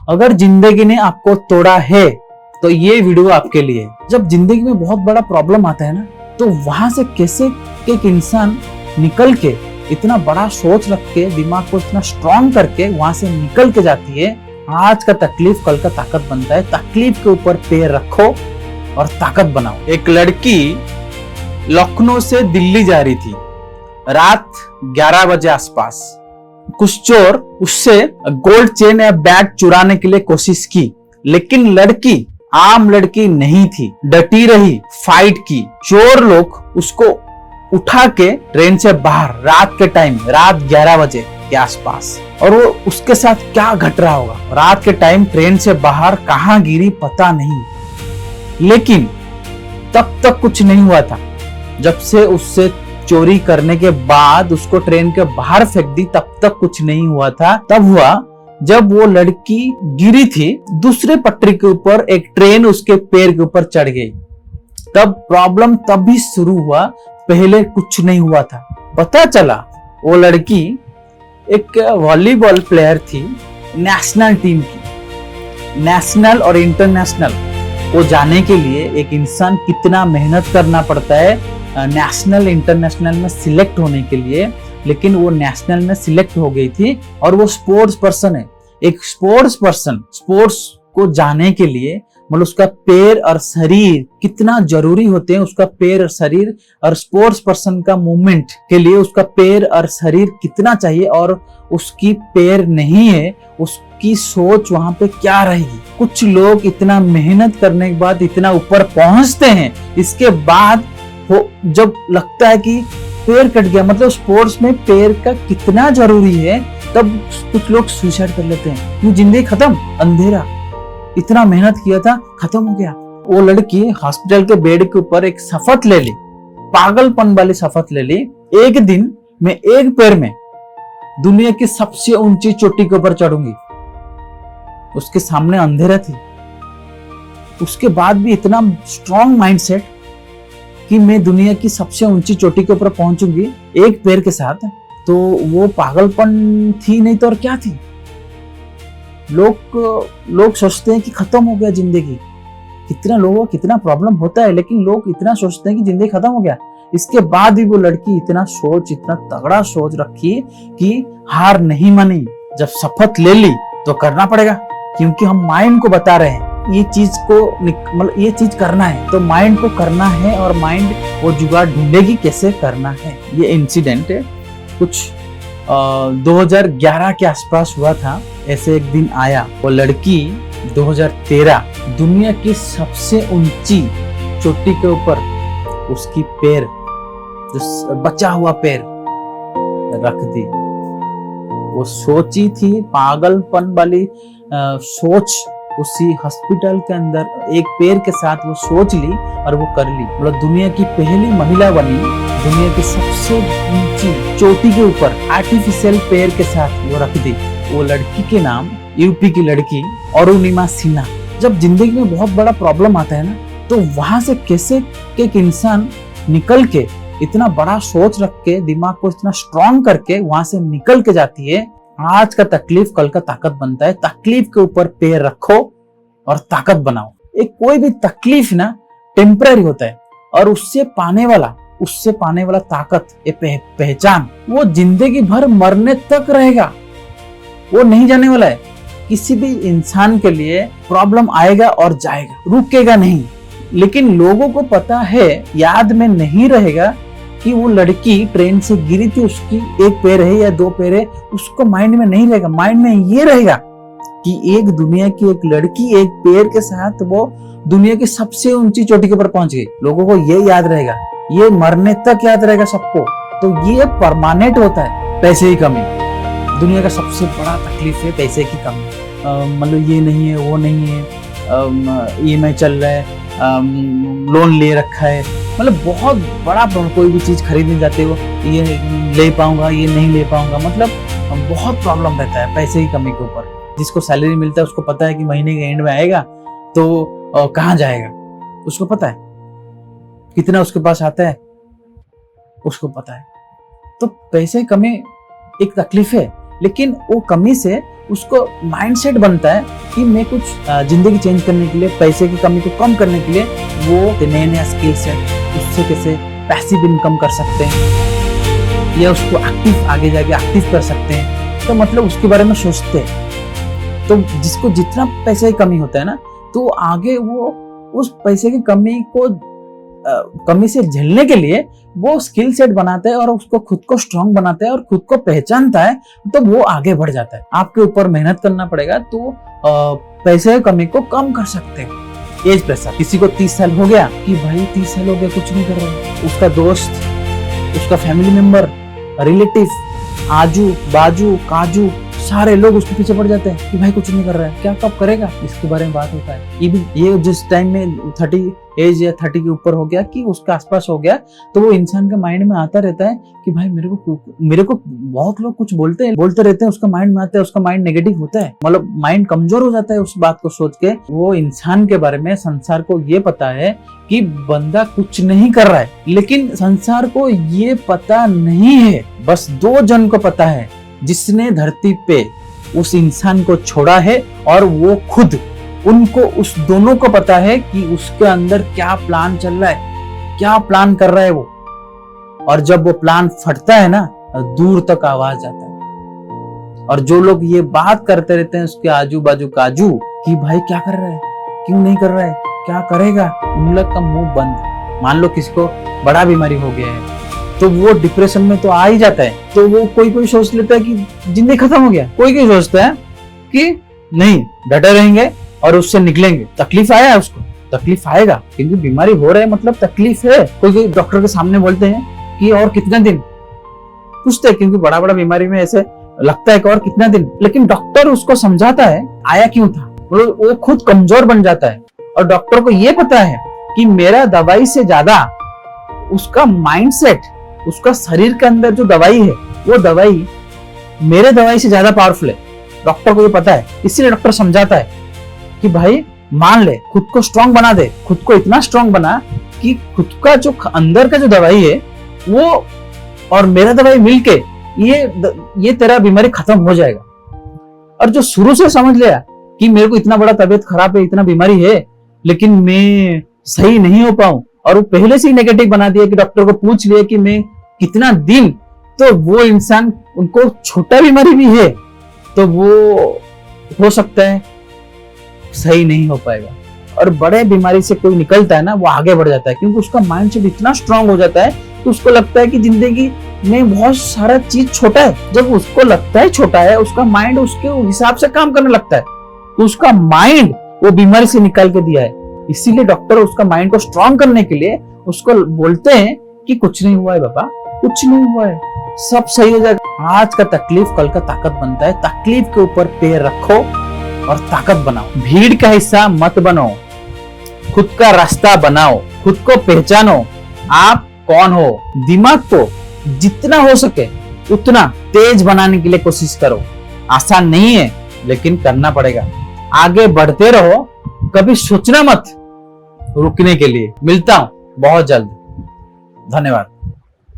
अगर जिंदगी ने आपको तोड़ा है तो ये वीडियो आपके लिए है। जब जिंदगी में बहुत बड़ा प्रॉब्लम आता है ना, तो वहां से कैसे एक इंसान निकल के इतना बड़ा सोच रख के दिमाग को इतना स्ट्रॉन्ग करके वहां से निकल के जाती है। आज का तकलीफ कल का ताकत बनता है। तकलीफ के ऊपर पैर रखो और ताकत बनाओ। एक लड़की लखनऊ से दिल्ली जा रही थी रात 11 बजे आसपास। कुछ चोर उससे गोल्ड चेन या बैग चुराने के लिए कोशिश की, लेकिन लड़की आम लड़की नहीं थी, डटी रही, फाइट की। चोर लोग उसको उठा के ट्रेन से बाहर रात के टाइम, रात 11 बजे के आसपास, और वो उसके साथ क्या घट रहा होगा। रात के टाइम ट्रेन से बाहर कहां गिरी पता नहीं, लेकिन तब तक कुछ नहीं हुआ था। जब से उससे चोरी करने के बाद उसको ट्रेन के बाहर फेंक दी, तब तक कुछ नहीं हुआ था। तब हुआ जब वो लड़की गिरी थी, दूसरे पटरी के ऊपर एक ट्रेन उसके पैर के ऊपर चढ़ गई। तब प्रॉब्लम तभी शुरू हुआ, पहले कुछ नहीं हुआ था। पता चला वो लड़की एक वॉलीबॉल प्लेयर थी, नेशनल टीम की। नेशनल और इंटरनेशनल को जाने के लिए एक इंसान कितना मेहनत करना पड़ता है नेशनल इंटरनेशनल में सिलेक्ट होने के लिए। लेकिन वो नेशनल में सिलेक्ट हो गई थी और वो स्पोर्ट्स पर्सन है। एक स्पोर्ट्स पर्सन स्पोर्ट्स को जाने के लिए मतलब उसका पैर और शरीर कितना जरूरी होते हैं। उसका पैर और शरीर और स्पोर्ट्स पर्सन का मूवमेंट के लिए उसका पैर और शरीर कितना चाहिए, और उसकी पैर नहीं है, उसकी सोच वहां पे क्या रहेगी। कुछ लोग इतना मेहनत करने के बाद इतना ऊपर पहुंचते हैं, इसके बाद जब लगता है कि पैर कट गया, मतलब स्पोर्ट्स में पैर का कितना जरूरी है, तब कुछ लोग सुसाइड कर लेते हैं। ये जिंदगी खत्म, अंधेरा, इतना मेहनत किया था खत्म हो गया। वो लड़की हॉस्पिटल के बेड के ऊपर एक शपथ ले ली, पागलपन वाली शपथ ले ली। एक दिन मैं एक पैर में दुनिया की सबसे ऊंची चोटी के ऊपर चढ़ूंगी। उसके सामने अंधेरा थी, उसके बाद भी इतना स्ट्रॉन्ग माइंडसेट कि मैं दुनिया की सबसे ऊंची चोटी के ऊपर पहुंचूंगी एक पैर के साथ। तो वो पागलपन थी नहीं तो और क्या थी। लोग सोचते हैं कि खत्म हो गया जिंदगी। कितना लोगों को कितना प्रॉब्लम होता है, लेकिन लोग इतना सोचते हैं कि जिंदगी खत्म हो गया। इसके बाद भी वो लड़की इतना तगड़ा सोच रखी कि हार नहीं मानी। जब शपथ ले ली तो करना पड़ेगा, क्योंकि हम माइंड को बता रहे हैं ये चीज को, मतलब ये चीज करना है तो माइंड को करना है, और माइंड वो जुगाड़ ढूंढेगी कैसे करना है। ये इंसिडेंट है कुछ 2011 के आसपास हुआ था। ऐसे एक दिन आया, वो लड़की 2013 दुनिया की सबसे ऊंची चोटी के ऊपर उसकी पैर, जो बचा हुआ पैर रख दी। वो सोची थी पागलपन वाली सोच, उसी हॉस्पिटल के अंदर एक पैर के साथ वो सोच ली और वो कर ली। मतलब दुनिया की पहली महिला बनी, दुनिया की सबसे ऊंची चोटी के ऊपर आर्टिफिशियल पैर के साथ वो रख दी। वो लड़की के नाम यूपी की लड़की अरुणिमा सिन्हा। जब जिंदगी में बहुत बड़ा प्रॉब्लम आता है ना, तो वहां से कैसे एक इंसान निकल के इतना बड़ा सोच रख के दिमाग को इतना स्ट्रॉन्ग करके वहां से निकल के जाती है। आज का तकलीफ कल का ताकत बनता है। तकलीफ के ऊपर पैर रखो और ताकत बनाओ। एक कोई भी तकलीफ ना टेम्पररी होता है, और उससे पाने वाला ताकत, ये पहचान, वो जिंदगी भर मरने तक रहेगा, वो नहीं जाने वाला है। किसी भी इंसान के लिए प्रॉब्लम आएगा और जाएगा, रुकेगा नहीं। लेकिन लोगों को पता है, याद में नहीं रहेगा कि वो लड़की ट्रेन से गिरी थी, उसकी एक पैर है या दो पैर है, उसको माइंड में नहीं रहेगा। माइंड में ये रहेगा कि एक दुनिया की एक लड़की एक पैर के साथ वो दुनिया की सबसे ऊंची चोटी के ऊपर पहुंच गई। लोगों को ये याद रहेगा, ये मरने तक याद रहेगा सबको। तो ये परमानेंट होता है। पैसे की कमी दुनिया का सबसे बड़ा तकलीफ है, पैसे की कमी। मतलब ये नहीं है, वो नहीं है, EMI चल रहा है, लोन ले रखा है, मतलब बहुत बड़ा प्रॉब्लम। कोई भी चीज खरीदने जाते हो, ये ले पाऊंगा, ये नहीं ले पाऊंगा, मतलब बहुत प्रॉब्लम रहता है पैसे की कमी के ऊपर। जिसको सैलरी मिलता है उसको पता है कि महीने के एंड में आएगा तो कहाँ जाएगा, उसको पता है कितना उसके पास आता है, उसको पता है। तो पैसे की कमी एक तकलीफ है, लेकिन वो कमी से उसको माइंडसेट बनता है कि मैं कुछ जिंदगी चेंज करने के लिए, पैसे की कमी को कम करने के लिए वो नए नए स्किल सेट, उससे कैसे पैसिव इनकम कर सकते हैं या उसको एक्टिव आगे जाके एक्टिव कर सकते हैं, तो मतलब उसके बारे में सोचते हैं। तो जिसको जितना पैसे की कमी होता है ना, तो आगे वो उस पैसे की कमी से झेलने के लिए वो स्किल सेट बनाता है और उसको खुद को स्ट्रांग बनाता है और खुद को पहचानता है, तो वो आगे बढ़ जाता है। आपके ऊपर मेहनत करना पड़ेगा तो पैसे की कमी को कम कर सकते हैं। एज प्रेशर, किसी को 30 साल हो गया कि भाई 30 साल हो गया कुछ नहीं कर रहा, उसका दोस्त, उसका फैमिली मेंबर, रिलेटिव, आजू बाजू काजू सारे लोग उसके पीछे पड़ जाते हैं कि भाई कुछ नहीं कर रहा है, क्या कब करेगा, इसके बारे में बात होता है। ये जिस टाइम में 30 एज या 30 के ऊपर हो गया कि उसके आसपास हो गया, तो वो इंसान के माइंड में आता रहता है कि भाई मेरे को बहुत लोग कुछ बोलते रहते हैं, उसका माइंड में आता है, उसका माइंड नेगेटिव होता है, मतलब माइंड कमजोर हो जाता है उस बात को सोच के। वो इंसान के बारे में संसार को ये पता है कि बंदा कुछ नहीं कर रहा है, लेकिन संसार को ये पता नहीं है, बस 2 जन को पता है, जिसने धरती पे उस इंसान को छोड़ा है और वो खुद। उनको उस दोनों को पता है कि उसके अंदर क्या प्लान चल रहा है, क्या प्लान कर रहा है वो। और जब वो प्लान फटता है ना, दूर तक आवाज आता है। और जो लोग ये बात करते रहते हैं उसके आजू बाजू काजू कि भाई क्या कर रहा है, क्यों नहीं कर रहा है, क्या करेगा, उन लोग का मुंह बंद। मान लो किसी को बड़ा बीमारी हो गया है तो वो डिप्रेशन में तो आ ही जाता है, तो वो कोई सोच लेता है कि जिंदगी खत्म हो गया, कोई सोचता है कि नहीं डटे रहेंगे और उससे निकलेंगे। तकलीफ आया है उसको, तकलीफ आएगा क्योंकि बीमारी हो रहा है, मतलब तकलीफ है। कोई डॉक्टर के सामने बोलते हैं कि और कितना दिन, पूछते हैं क्योंकि बड़ा बीमारी में ऐसे लगता है कि और कितना दिन, लेकिन डॉक्टर उसको समझाता है आया क्यों था। वो खुद कमजोर बन जाता है और डॉक्टर को ये पता है कि मेरा दवाई से ज्यादा उसका माइंडसेट, उसका शरीर के अंदर जो दवाई है वो दवाई मेरे दवाई से ज्यादा पावरफुल है। डॉक्टर को ये पता है, इसीलिए डॉक्टर समझाता है कि भाई मान ले, खुद को स्ट्रांग बना दे, खुद को इतना स्ट्रांग बना कि खुद का जो अंदर का जो दवाई है वो और मेरा दवाई मिलके ये तेरा बीमारी खत्म हो जाएगा। और जो शुरू से समझ लिया कि मेरे को इतना बड़ा तबीयत खराब है, इतना बीमारी है, लेकिन मैं सही नहीं हो पाऊं, और वो पहले से ही नेगेटिव बना दिया कि डॉक्टर को पूछ लिया कि मैं कितना दिन, तो वो इंसान, उनको छोटा बीमारी भी है तो वो हो सकता है सही नहीं हो पाएगा। और बड़े बीमारी से कोई निकलता है ना, वो आगे बढ़ जाता है क्योंकि उसका माइंडसेट इतना स्ट्रांग हो जाता है तो उसको लगता है कि जिंदगी में बहुत सारा चीज छोटा है। जब उसको लगता है छोटा है, उसका माइंड उसके हिसाब से काम करने लगता है, तो उसका माइंड वो बीमारी से निकाल के दिया है। इसीलिए डॉक्टर उसका माइंड को स्ट्रांग करने के लिए उसको बोलते हैं कि कुछ नहीं हुआ है बाबा, कुछ नहीं हुआ है, सब सही हो जाएगा। आज का तकलीफ कल का ताकत बनता है। तकलीफ के ऊपर पैर रखो और ताकत बनाओ। भीड़ का हिस्सा मत बनो, खुद का रास्ता बनाओ, खुद को पहचानो, आप कौन हो। दिमाग को जितना हो सके उतना तेज बनाने के लिए कोशिश करो। आसान नहीं है लेकिन करना पड़ेगा। आगे बढ़ते रहो, कभी सोचना मत रुकने के लिए। मिलता हूं बहुत जल्द। धन्यवाद।